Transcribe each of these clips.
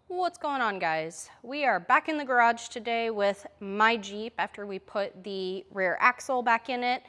What's going on, guys? We are back in the garage today with my Jeep after we put the rear axle back in it.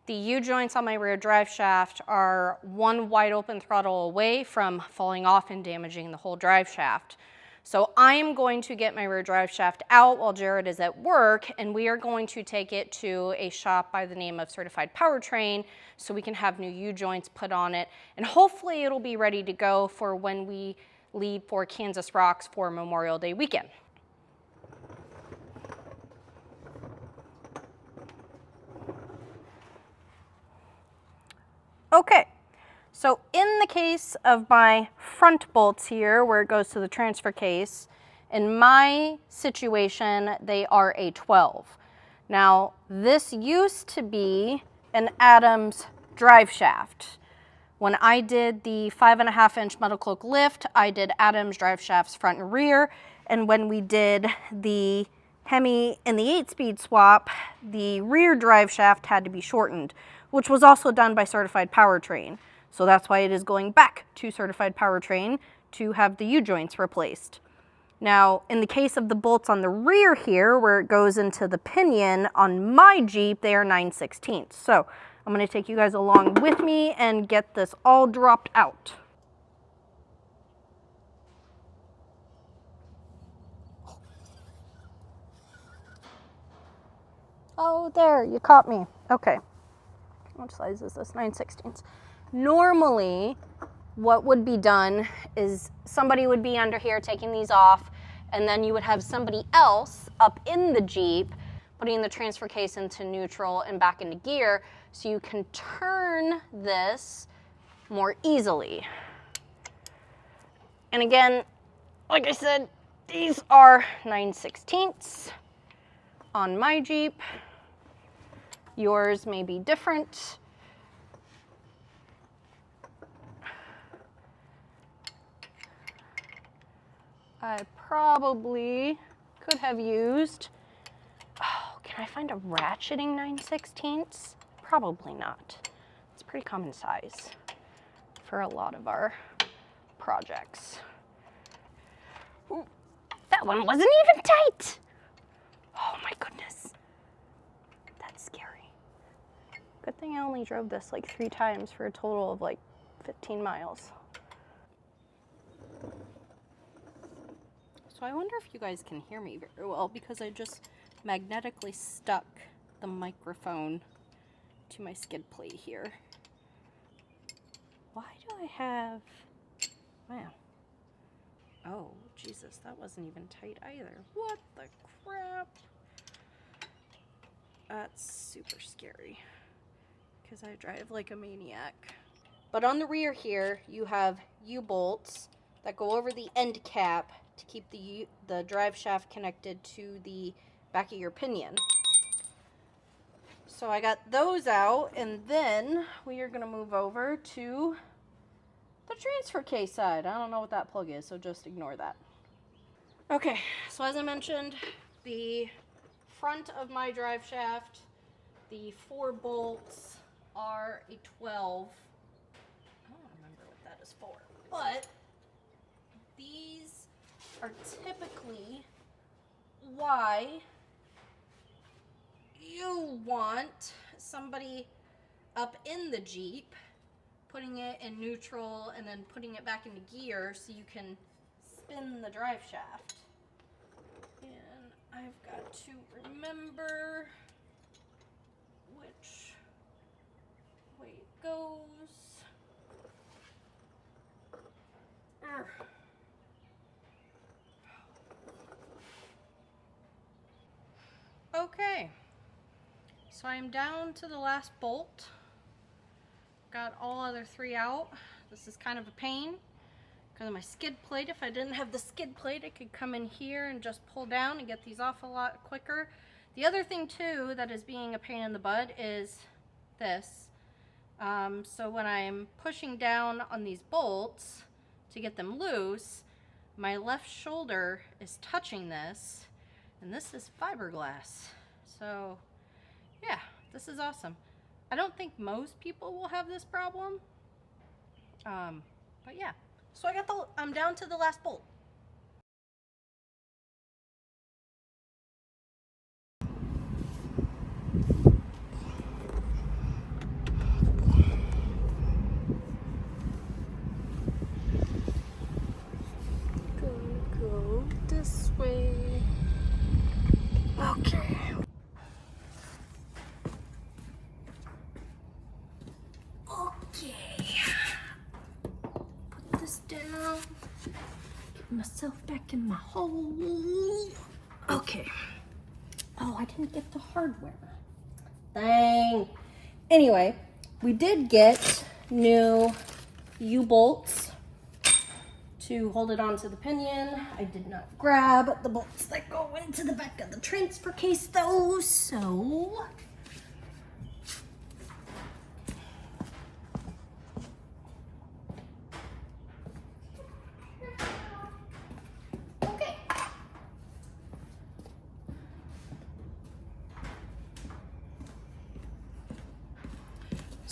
The U-joints on my rear drive shaft are one wide open throttle away from falling off and damaging the whole drive shaft. So I am going to get my rear drive shaft out while Jared is at work, and we are going to take it to a shop by the name of Certified Powertrain so we can have new U-joints put on it, and hopefully it'll be ready to go for when we leave for Kansas Rocks for Memorial Day weekend. Okay, so in the case of my front bolts here, where it goes to the transfer case, in my situation, they are a 12. Now, this used to be an Adams drive shaft. When I did the 5.5-inch metal cloak lift, I did Adams drive shafts front and rear. And when we did the Hemi and the 8-speed swap, the rear drive shaft had to be shortened, which was also done by Certified Powertrain. So that's why it is going back to Certified Powertrain to have the U-joints replaced. Now, in the case of the bolts on the rear here, where it goes into the pinion, on my Jeep, they are 9/16. So I'm going to take you guys along with me and get this all dropped out. Oh, there, you caught me. Okay. What size is this? 9/16. Normally, what would be done is somebody would be under here taking these off, and then you would have somebody else up in the Jeep putting the transfer case into neutral and back into gear so you can turn this more easily. And again, like I said, these are 9/16 on my Jeep. Yours may be different. I probably could have used, can I find a ratcheting 9/16? Probably not. It's pretty common size for a lot of our projects. Ooh, that one wasn't even tight. Oh my goodness. That's scary. Good thing I only drove this like 3 times for a total of like 15 miles. So I wonder if you guys can hear me very well because I just magnetically stuck the microphone to my skid plate here. Why do I have, wow. Oh, Jesus, that wasn't even tight either. What the crap? That's super scary because I drive like a maniac. But on the rear here, you have U-bolts that go over the end cap to keep the drive shaft connected to the back of your pinion. So I got those out, and then we are going to move over to the transfer case side. I don't know what that plug is, so just ignore that. Okay, so as I mentioned, the front of my drive shaft, the 4 bolts are a 12. I don't remember what that is for, but these are typically why you want somebody up in the Jeep putting it in neutral and then putting it back into gear so you can spin the drive shaft. And I've got to remember which way it goes. Urgh. Okay, so I'm down to the last bolt. Got all other 3 out. This is kind of a pain because of my skid plate. If I didn't have the skid plate, I could come in here and just pull down and get these off a lot quicker. The other thing too that is being a pain in the butt is this. So when I'm pushing down on these bolts to get them loose, my left shoulder is touching this, and this is fiberglass. So yeah, this is awesome. I don't think most people will have this problem, but yeah. So I'm down to the last bolt. Get myself back in my hole. Okay. Oh, I didn't get the hardware. Dang. Anyway, we did get new U-bolts to hold it onto the pinion. I did not grab the bolts that go into the back of the transfer case though, so okay.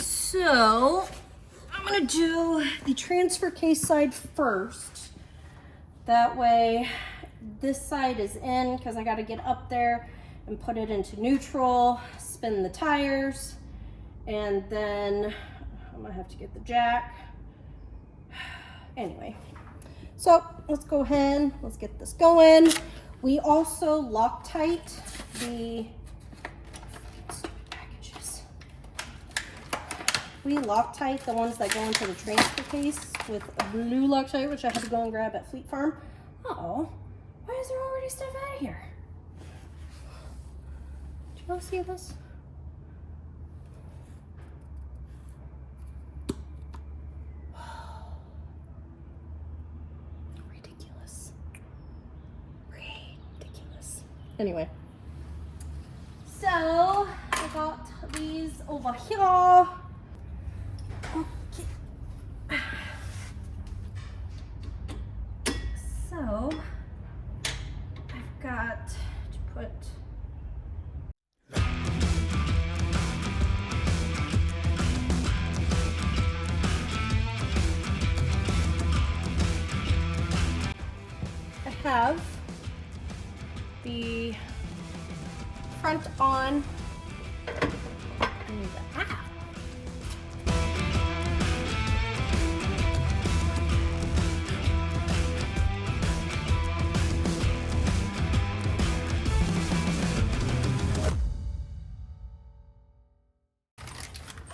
So I'm gonna do the transfer case side first. That way this side is in because I got to get up there and put it into neutral, spin the tires, and then I'm gonna have to get the jack. Anyway, so let's go ahead, let's get this going. We also Loctite the packages. We Loctite the ones that go into the transfer case with a blue Loctite, which I had to go and grab at Fleet Farm. Uh-oh, why is there already stuff out of here? Do you all see this? Ridiculous. Ridiculous. Anyway, so I got these over here. Okay. So I've got to put I have the front on and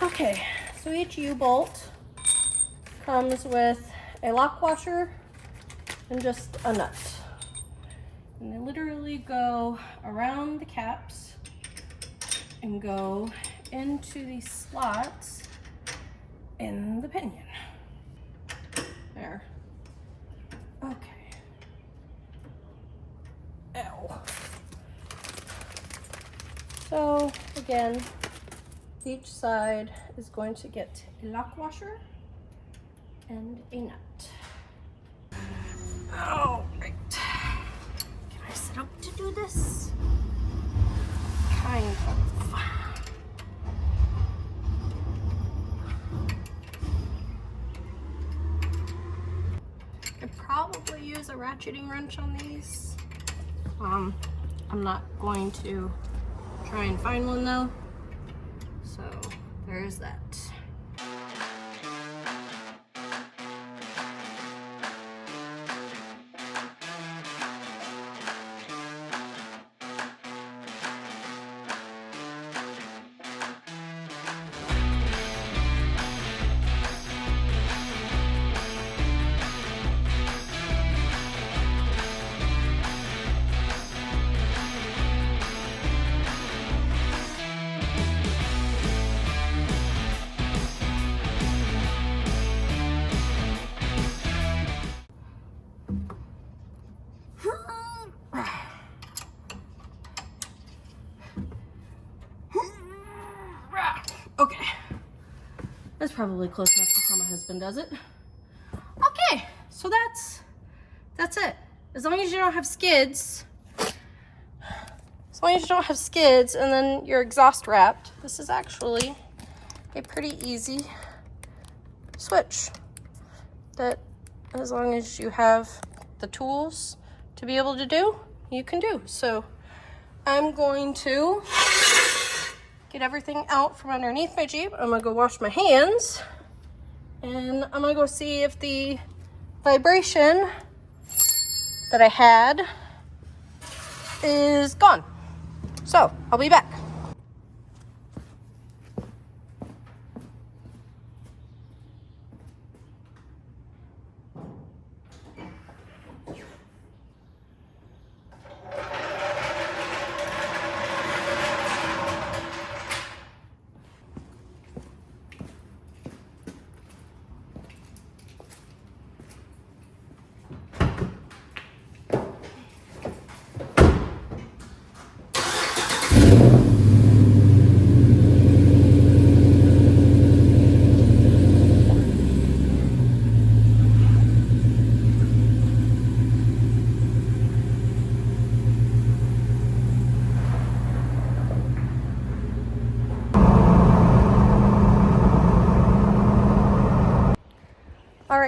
okay, so each U-bolt comes with a lock washer and just a nut. And they literally go around the caps and go into these slots in the pinion. There. Okay. Ow. So again, each side is going to get a lock washer and a nut. All right. Can I set up to do this? Kind of. Could probably use a ratcheting wrench on these. I'm not going to try and find one though. So there's that. Okay, that's probably close enough to how my husband does it. Okay, so that's it. As long as you don't have skids, and then your exhaust wrapped, this is actually a pretty easy switch that, as long as you have the tools to be able to do, you can do. So I'm going to get everything out from underneath my Jeep. I'm gonna go wash my hands, and I'm gonna go see if the vibration that I had is gone. So I'll be back.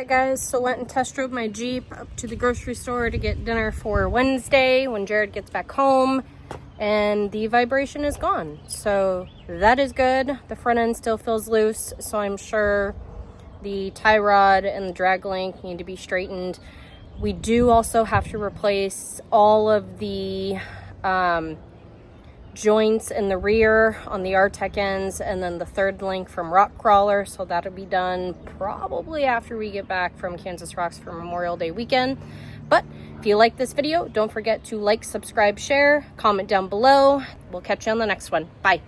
Alright guys, so went and test drove my Jeep up to the grocery store to get dinner for Wednesday when Jared gets back home, and the vibration is gone. So that is good. The front end still feels loose, so I'm sure the tie rod and the drag link need to be straightened. We do also have to replace all of the joints in the rear on the R-Tech ends, and then the third link from Rock Crawler, so that'll be done probably after we get back from Kansas Rocks for Memorial Day weekend. But if you like this video, don't forget to like, subscribe, share, comment down below. We'll catch you on the next one. Bye.